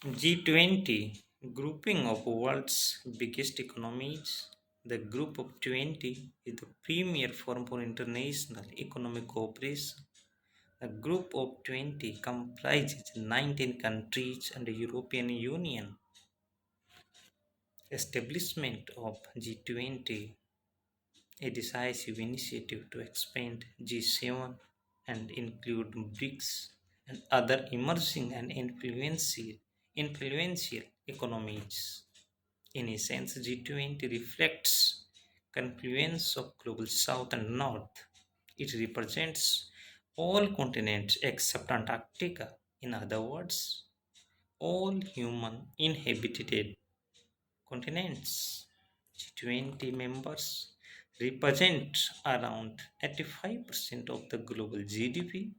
G20, grouping of world's biggest economies. The Group of 20 is the premier forum for international economic cooperation. The Group of 20 comprises 19 countries and the European Union. Establishment of G20, a decisive initiative to expand G7 and include BRICS and other emerging and influential economies. In a sense, G20 reflects confluence of global south and north. It represents all continents except Antarctica. In other words, all human inhabited continents. G20 members represent around 85% of the global GDP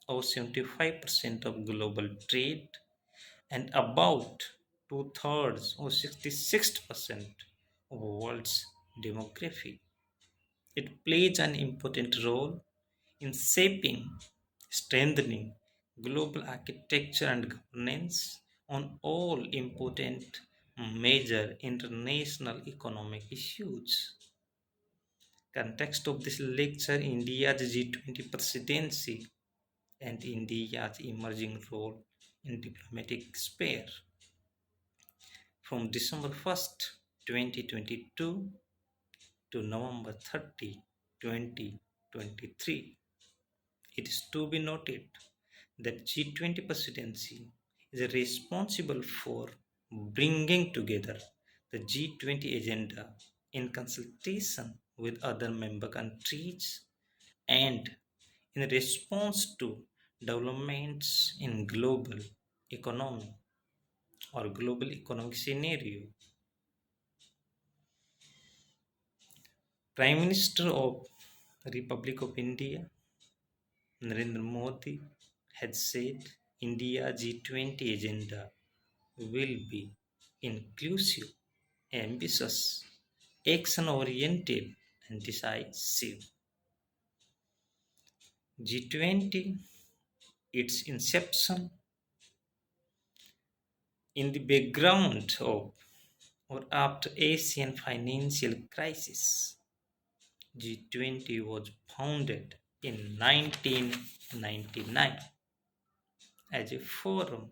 or 75% of global trade and about two-thirds or 66% of the world's demography. It plays an important role in shaping, strengthening global architecture and governance on all important major international economic issues. Context of this lecture: India's G20 presidency and India's emerging role in diplomatic sphere. From December 1st, 2022 to November 30, 2023, it is to be noted that G20 presidency is responsible for bringing together the G20 agenda in consultation with other member countries and in response to developments in global economy or global economic scenario. Prime Minister of Republic of India Narendra Modi had said India G20 agenda will be inclusive, ambitious, action oriented, and decisive. G20, its inception in the background of or after Asian financial crisis. G20 was founded in 1999 as a forum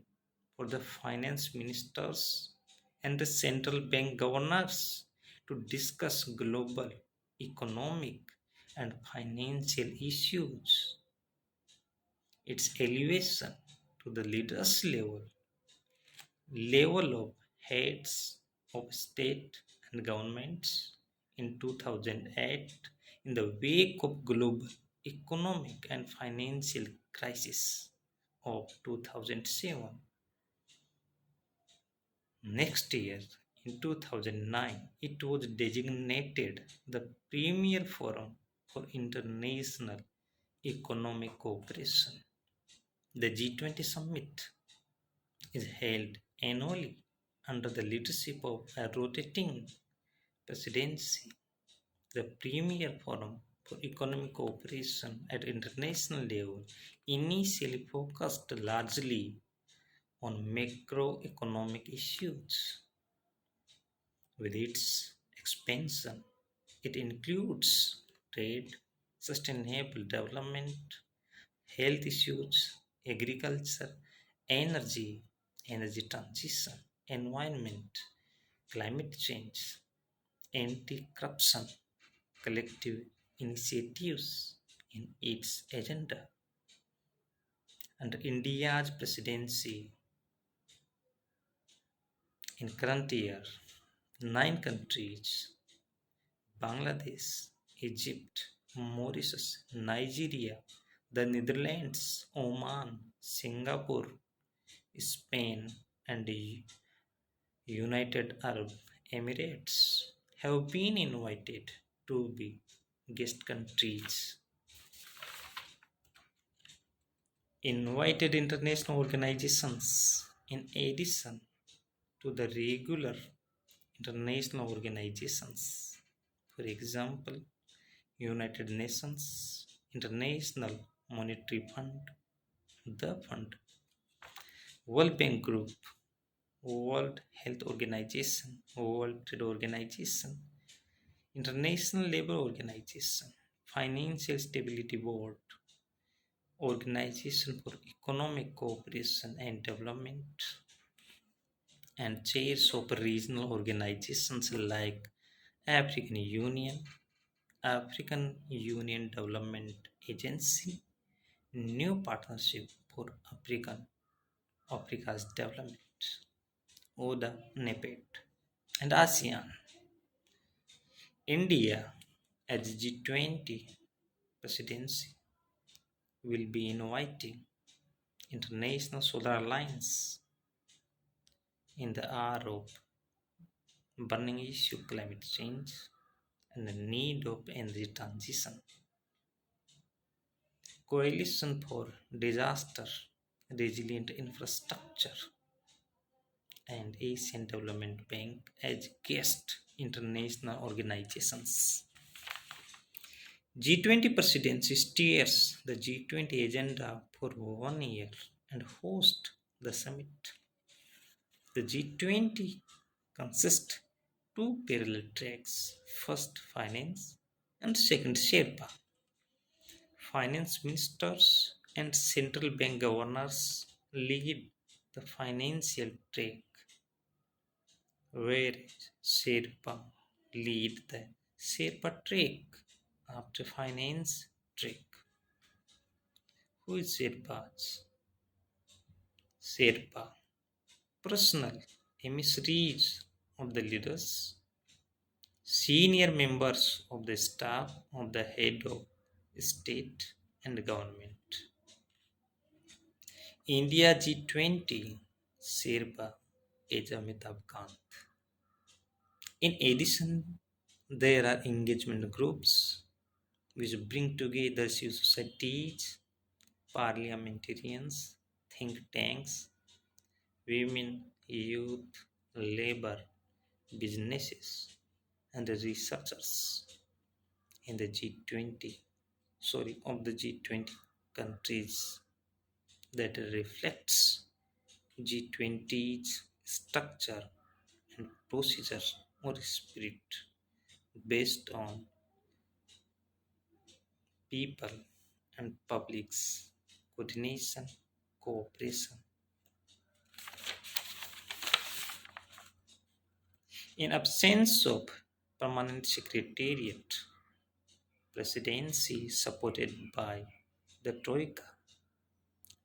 for the finance ministers and the central bank governors to discuss global economic and financial issues. Its elevation to the leaders level of heads of state and governments in 2008 in the wake of global economic and financial crisis of 2007. Next year, in 2009, it was designated the premier forum for international economic cooperation. The G20 summit is held annually under the leadership of a rotating presidency. The premier forum for economic cooperation at international level initially focused largely on macroeconomic issues. With its expansion, it includes trade, sustainable development, health issues, agriculture, energy, energy transition, environment, climate change, anti corruption, collective initiatives in its agenda. Under India's presidency in current year, 9 countries: Bangladesh, Egypt, Mauritius, Nigeria, the Netherlands, Oman, Singapore, Spain, and the United Arab Emirates have been invited to be guest countries. Invited international organizations, in addition to the regular international organizations, for example, United Nations, International Monetary Fund, the Fund, World Bank Group, World Health Organization, World Trade Organization, International Labour Organization, Financial Stability Board, Organization for Economic Cooperation and Development, and chairs of regional organizations like African Union, African Union Development Agency, New Partnership for Africa's Development, ODA, NEPED, and ASEAN. India, as G20 presidency, will be inviting International Solar Alliance in the hour of burning issue climate change and the need of energy transition. Coalition for Disaster Resilient Infrastructure and Asian Development Bank as guest international organizations. G20 presidency steers the G20 agenda for 1 year and hosts the summit. The G20 consists two parallel tracks. First, finance, and second, Sherpa. Finance ministers and central bank governors lead the financial track, whereas Sherpa lead the Sherpa track after finance track. Who is Sherpas? Sherpa, personal emissaries of the leaders, senior members of the staff of the head of state and government. India G20 Sherpa is Amitabh Kant. In addition, there are engagement groups which bring together civil societies, parliamentarians, think tanks, women, youth, labor, businesses, and researchers in the G20, of the G20 countries that reflects G20's structure and procedure or spirit based on people and public's coordination, cooperation. In absence of permanent secretariat, presidency supported by the Troika.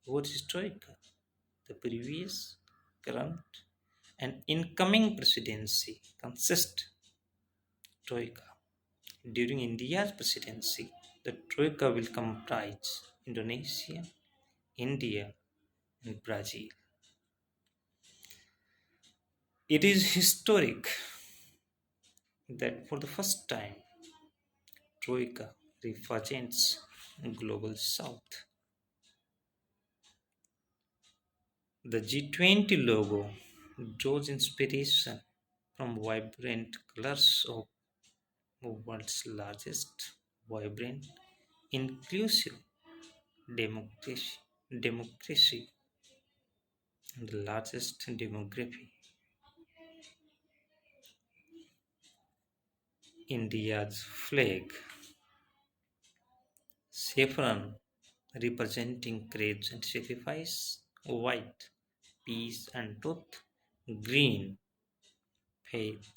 What is Troika? The previous, current, and incoming presidency consist Troika. During India's presidency, the Troika will comprise Indonesia, India, and Brazil. It is historic that for the first time, Troika represents Global South. The G20 logo draws inspiration from vibrant colors of the world's largest, vibrant, inclusive democracy and the largest demography. India's flag, saffron representing courage and sacrifice, white, peace and truth, green, faith,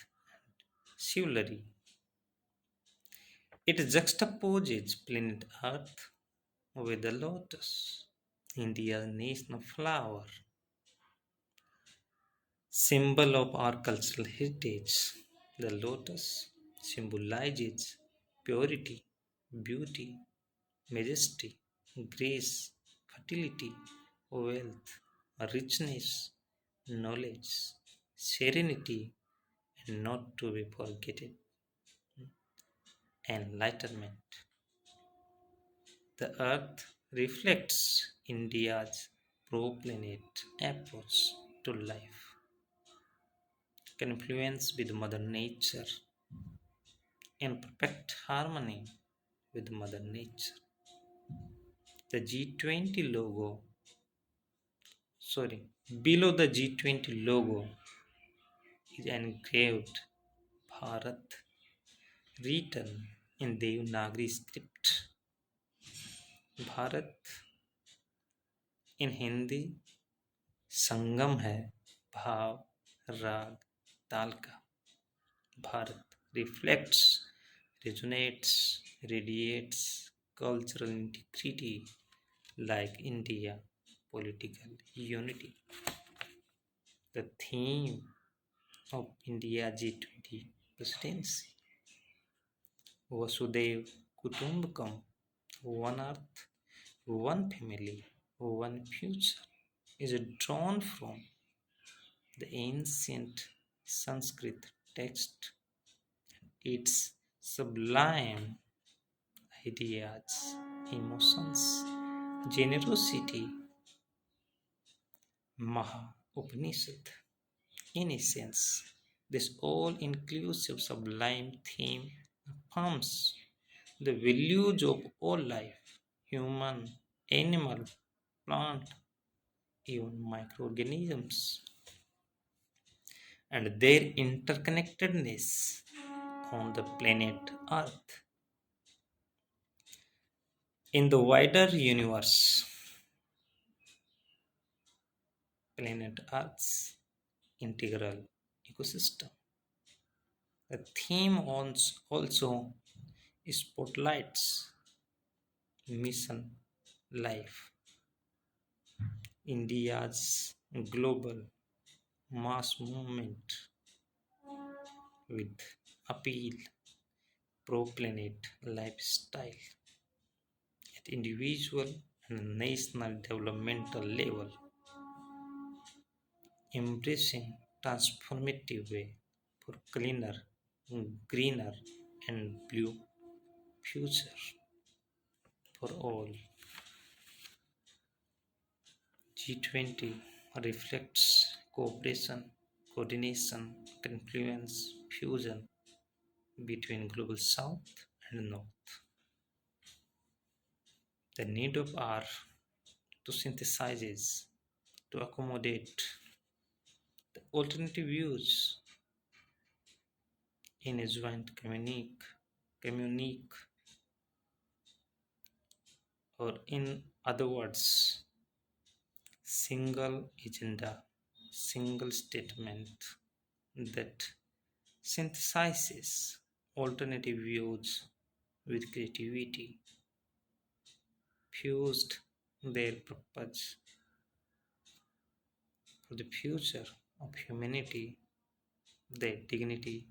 chivalry. It juxtaposes planet Earth with the lotus, India's national flower, symbol of our cultural heritage. The lotus symbolizes purity, beauty, majesty, grace, fertility, wealth, richness, knowledge, serenity, and not to be forgotten, enlightenment. The earth reflects India's pro-planet approach to life, confluence with Mother Nature, in perfect harmony with Mother Nature. The G20 logo, sorry, below the G20 logo is engraved Bharat, written in Devanagari script. Bharat in Hindi संगम है भाव राग ताल का. Bharat reflects, resonates, radiates cultural integrity like India, political unity. The theme of India G-20 presidency, Vasudev Kutumbakam, one earth, one family, one future, is drawn from the ancient Sanskrit text. Its sublime ideas, emotions, generosity, Maha Upanishad. In essence, this all inclusive sublime theme affirms the values of all life, human, animal, plant, even microorganisms, and their interconnectedness on the planet Earth. In the wider universe, planet Earth's integral ecosystem. The theme also spotlights mission life, India's global mass movement with appeal pro-planet lifestyle at individual and national developmental level, embracing transformative way for cleaner, greener and blue future for all. G-20 reflects cooperation, coordination, confluence, fusion between global south and north. The need of R to synthesize, to accommodate the alternative views in a joint communique, or in other words, single agenda, single statement that synthesizes alternative views with creativity, fused their purpose for the future of humanity, their dignity,